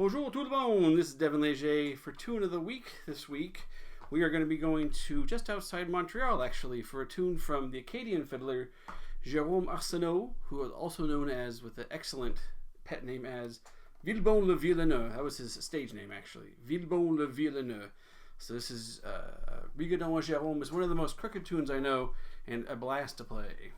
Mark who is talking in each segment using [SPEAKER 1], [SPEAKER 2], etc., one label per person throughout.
[SPEAKER 1] Bonjour tout le monde, this is Devin Leger for Tune of the Week. This week we are going to be going to just outside Montreal actually for a tune from the Acadian fiddler Jérôme Arsenault, who is also known as, with the excellent pet name as Vilbon le Violoneux. That was his stage name actually, Vilbon le Violoneux. So this is Rigodon et Jérôme. It's one of the most crooked tunes I know and a blast to play.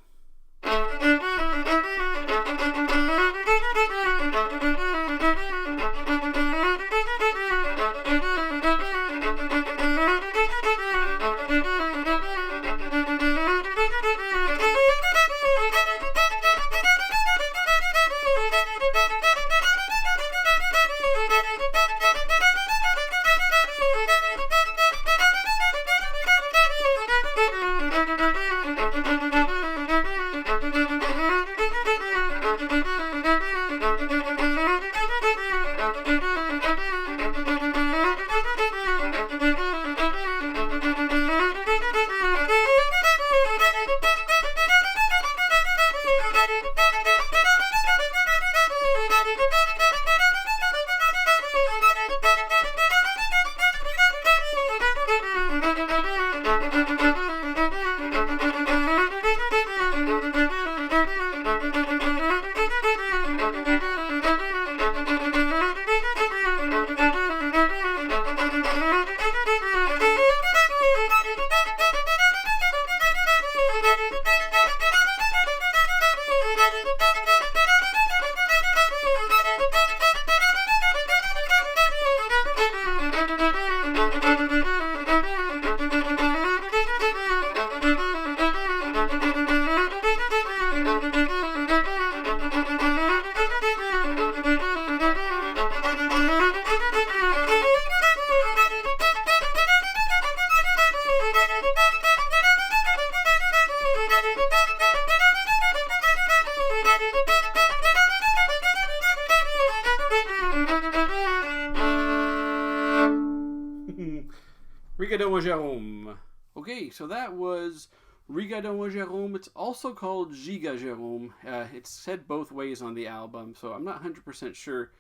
[SPEAKER 1] Rigodon et Jérôme. Okay, so that was Rigodon et Jérôme. It's also called Gigue Jérôme. It's said both ways on the album, so I'm not 100% sure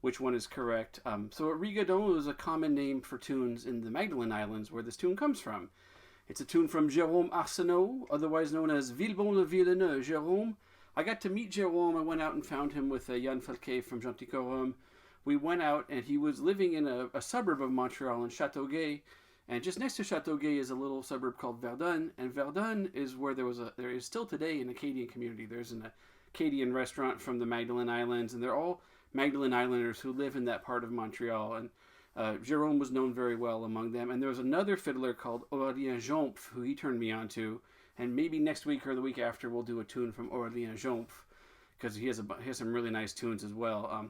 [SPEAKER 1] which one is correct. So Rigodon is a common name for tunes in the Magdalen Islands, where this tune comes from. It's a tune from Jérôme Arsenault, otherwise known as Vilbon le Violoneux. Jérôme, I got to meet Jérôme. I went out and found him with Jan Falquet from Gentilcorum. We went out, and he was living in a suburb of Montreal in Chateaugay. And just next to Chateaugay is a little suburb called Verdun, and Verdun is where there is still today an Acadian community. There's an Acadian restaurant from the Magdalen Islands, and they're all Magdalen Islanders who live in that part of Montreal. And Jérôme was known very well among them. And there was another fiddler called Aurélien Jompf, who he turned me on to. And maybe next week or the week after we'll do a tune from Aurélien Jompf, because he has some really nice tunes as well.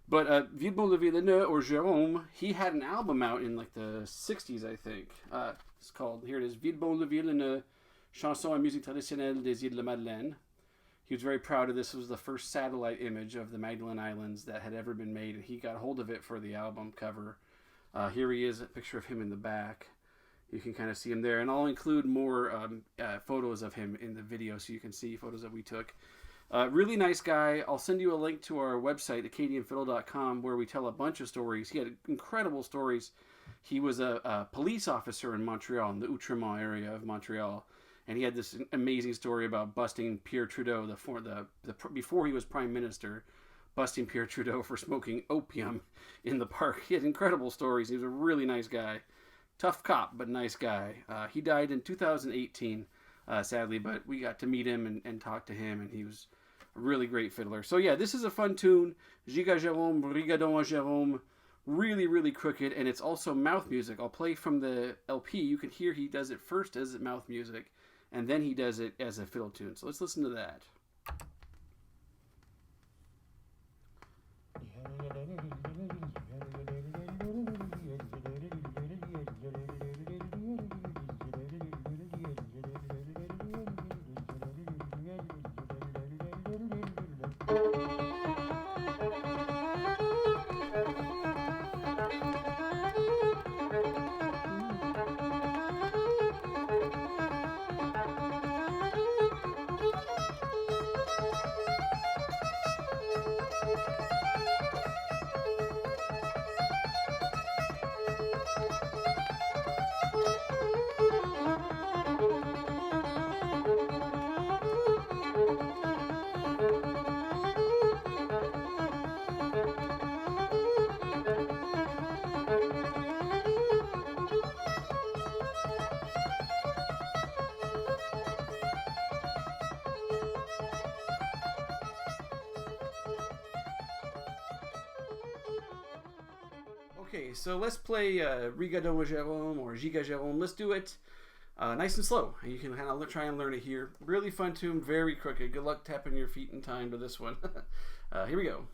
[SPEAKER 1] But Vilbon le Violoneux, or Jérôme, he had an album out in like the 60s, I think. It's called, here it is, Vilbon le Violoneux, Chansons et musique traditionnelle des îles de la Madeleine. He was very proud of this. It was the first satellite image of the Magdalen Islands that had ever been made, and he got hold of it for the album cover. Here he is, a picture of him in the back. You can kind of see him there, and I'll include more photos of him in the video so you can see photos that we took. Really nice guy. I'll send you a link to our website, acadianfiddle.com, where we tell a bunch of stories. He had incredible stories. He was a police officer in Montreal, in the Outremont area of Montreal, and he had this amazing story about busting Pierre Trudeau before he was prime minister, busting Pierre Trudeau for smoking opium in the park. He had incredible stories. He was a really nice guy. Tough cop, but nice guy. He died in 2018. Sadly, but we got to meet him and talk to him, and he was a really great fiddler. So yeah, this is a fun tune. Gigue Jérôme, Rigodon et Jérôme. Really, really crooked, and it's also mouth music. I'll play from the LP. You can hear he does it first as mouth music, and then he does it as a fiddle tune. So let's listen to that. Okay, so let's play Rigodon le Jérôme or Gigue Jérôme. Let's do it nice and slow. You can kind of try and learn it here. Really fun tune, very crooked. Good luck tapping your feet in time to this one. Here we go.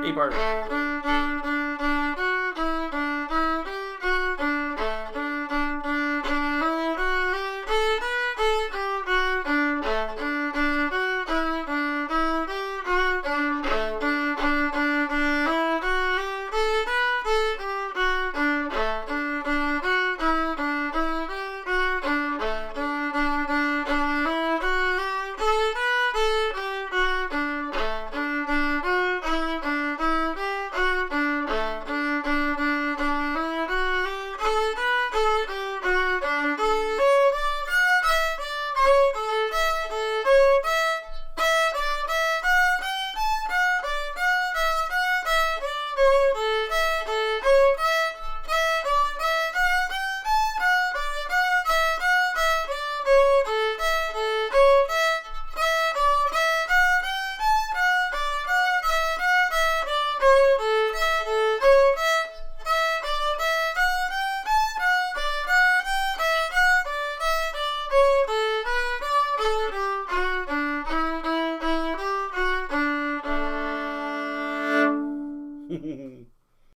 [SPEAKER 1] A bar.